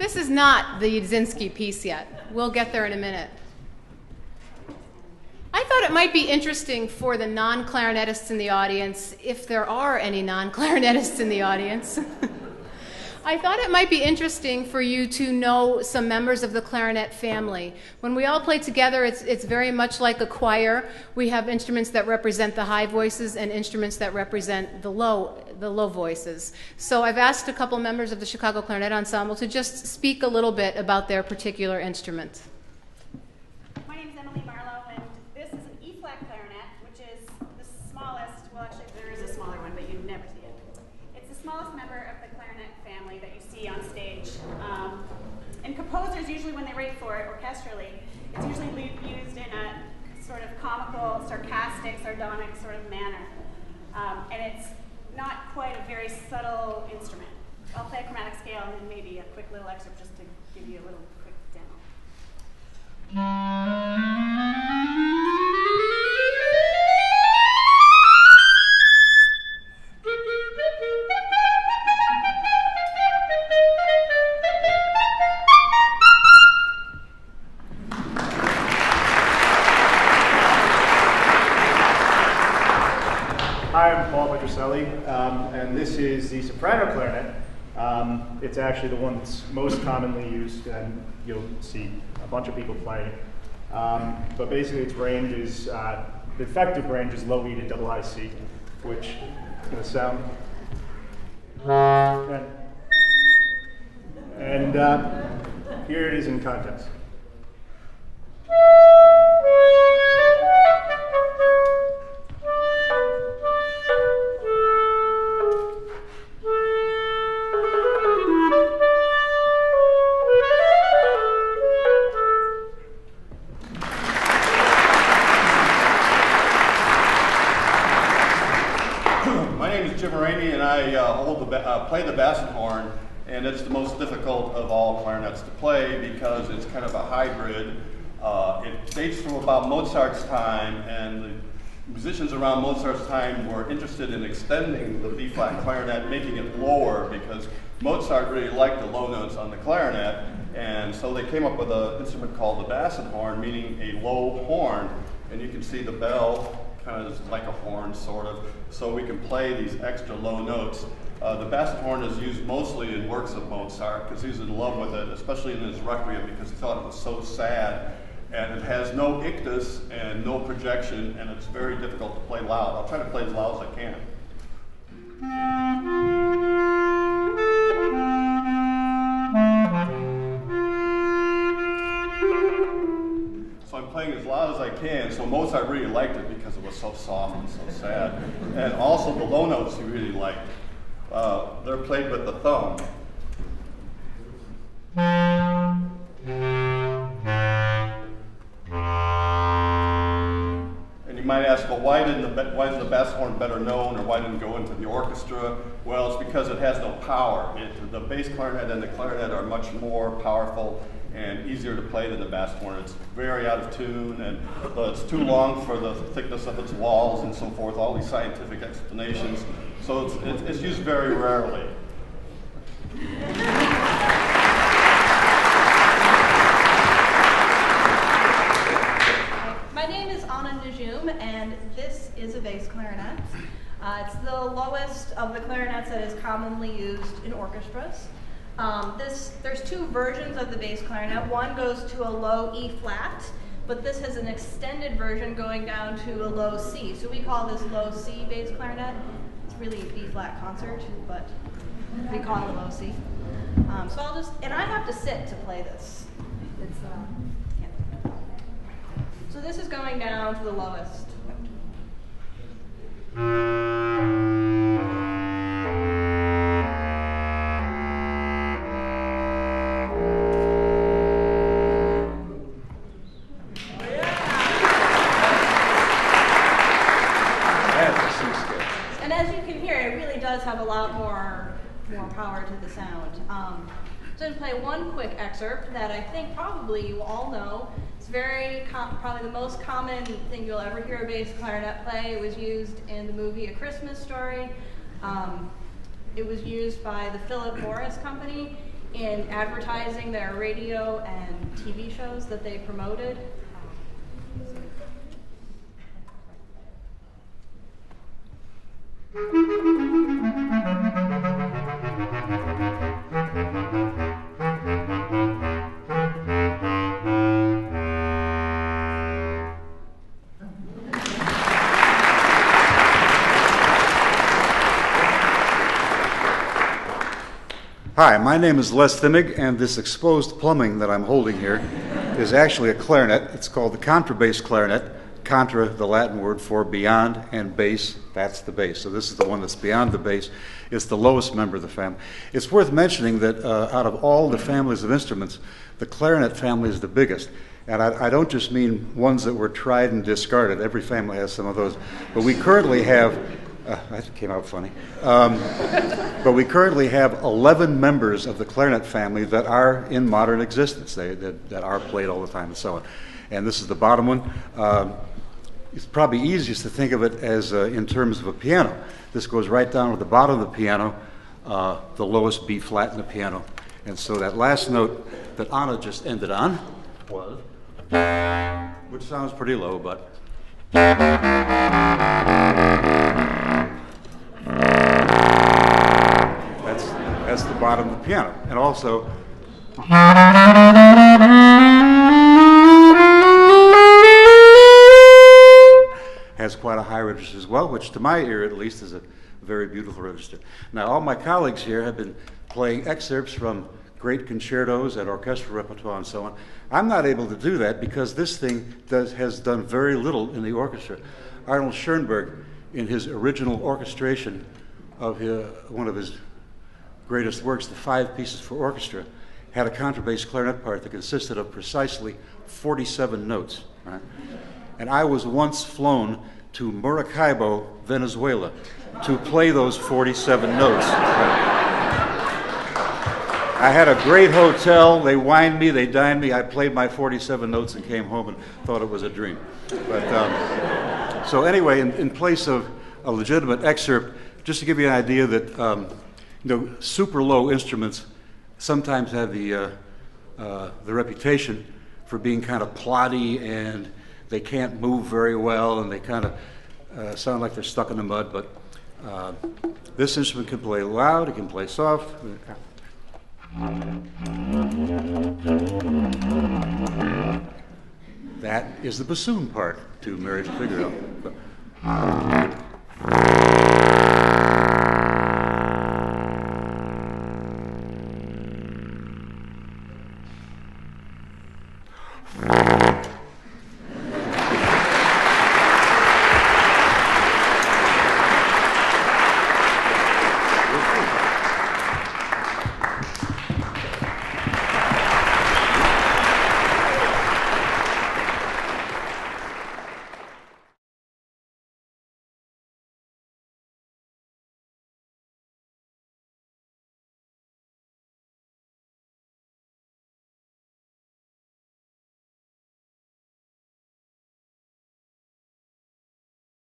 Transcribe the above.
This is not the Yudzinski piece yet. We'll get there in a minute. I thought it might be interesting for the non-clarinetists in the audience, if there are any non-clarinetists in the audience. I thought it might be interesting for you to know some members of the clarinet family. When we all play together, it's very much like a choir. We have instruments that represent the high voices and instruments that represent the low voices. So I've asked a couple members of the Chicago Clarinet Ensemble to just speak a little bit about their particular instrument. My name is Emily Marlowe, and this is an E-flat clarinet, which is the smallest, well actually there is a smaller one, but you'd never see it. It's the smallest member of the clarinet family that you see on stage. And composers, usually when they write for it orchestrally, it's usually used in a sort of comical, sarcastic, sardonic sort of manner. And it's not quite a very subtle instrument. I'll play a chromatic scale and then maybe a quick little excerpt just to give you a little quick demo. And this is the soprano clarinet. It's actually the one that's most commonly used, and you'll see a bunch of people playing it. But basically its range is, the effective range is low E to double high C, which is going to sound. And here it is in context. Play the basset horn, and it's the most difficult of all clarinets to play because it's kind of a hybrid. It dates from about Mozart's time, and the musicians around Mozart's time were interested in extending the B-flat clarinet, making it lower, because Mozart really liked the low notes on the clarinet, and so they came up with an instrument called the basset horn, meaning a low horn, and you can see the bell kind of like a horn, sort of, so we can play these extra low notes. The basset horn is used mostly in works of Mozart because he's in love with it, especially in his Requiem, because he thought it was so sad. And it has no ictus and no projection, and it's very difficult to play loud. I'll try to play as loud as I can. So I'm playing as loud as I can, so Mozart really liked it because it was so soft and so sad. And also the low notes he really liked. They're played with the thumb. And you might ask, well, why isn't the basset horn better known, or why didn't it go into the orchestra? Well, it's because it has no power. The bass clarinet and the clarinet are much more powerful and easier to play than the basset horn. It's very out of tune, and it's too long for the thickness of its walls and so forth, all these scientific explanations. So it's used very rarely. My name is Anna Najum, and this is a bass clarinet. It's the lowest of the clarinets that is commonly used in orchestras. There's two versions of the bass clarinet. One goes to a low E flat, but this has an extended version going down to a low C. So we call this low C bass clarinet. It's really a B flat concert, but we call it low C. And I have to sit to play this. Yeah. So this is going down to the lowest. And as you can hear, it really does have a lot more power to the sound. So I'm going to play one quick excerpt that I think probably you all know. It's probably the most common thing you'll ever hear a bass clarinet play. It was used in the movie A Christmas Story. It was used by the Philip Morris Company in advertising their radio and TV shows that they promoted. Hi, my name is Les Thimig, and this exposed plumbing that I'm holding here is actually a clarinet. It's called the contrabass clarinet. Contra, the Latin word for beyond, and bass, that's the bass. So this is the one that's beyond the bass. It's the lowest member of the family. It's worth mentioning that out of all the families of instruments, the clarinet family is the biggest. And I don't just mean ones that were tried and discarded. Every family has some of those. But we currently have that came out funny. But we currently have 11 members of the clarinet family that are in modern existence, that are played all the time and so on. And this is the bottom one. It's probably easiest to think of it as in terms of a piano. This goes right down to the bottom of the piano, the lowest B flat in the piano. And so that last note that Anna just ended on was, which sounds pretty low, but that's the bottom of the piano. And also has quite a high register as well, which to my ear at least is a very beautiful register. Now all my colleagues here have been playing excerpts from great concertos and orchestral repertoire and so on. I'm not able to do that because this thing has done very little in the orchestra. Arnold Schoenberg, in his original orchestration of one of his greatest works, the 5 Pieces for Orchestra, had a contrabass clarinet part that consisted of precisely 47 notes. Right? And I was once flown to Maracaibo, Venezuela, to play those 47 notes. Right? I had a great hotel. They wined me, they dined me. I played my 47 notes and came home and thought it was a dream. But so anyway, in place of a legitimate excerpt, just to give you an idea that super low instruments sometimes have the reputation for being kind of ploddy, and they can't move very well, and they kind of sound like they're stuck in the mud. But this instrument can play loud, it can play soft. That is the bassoon part to Marriage of Figaro.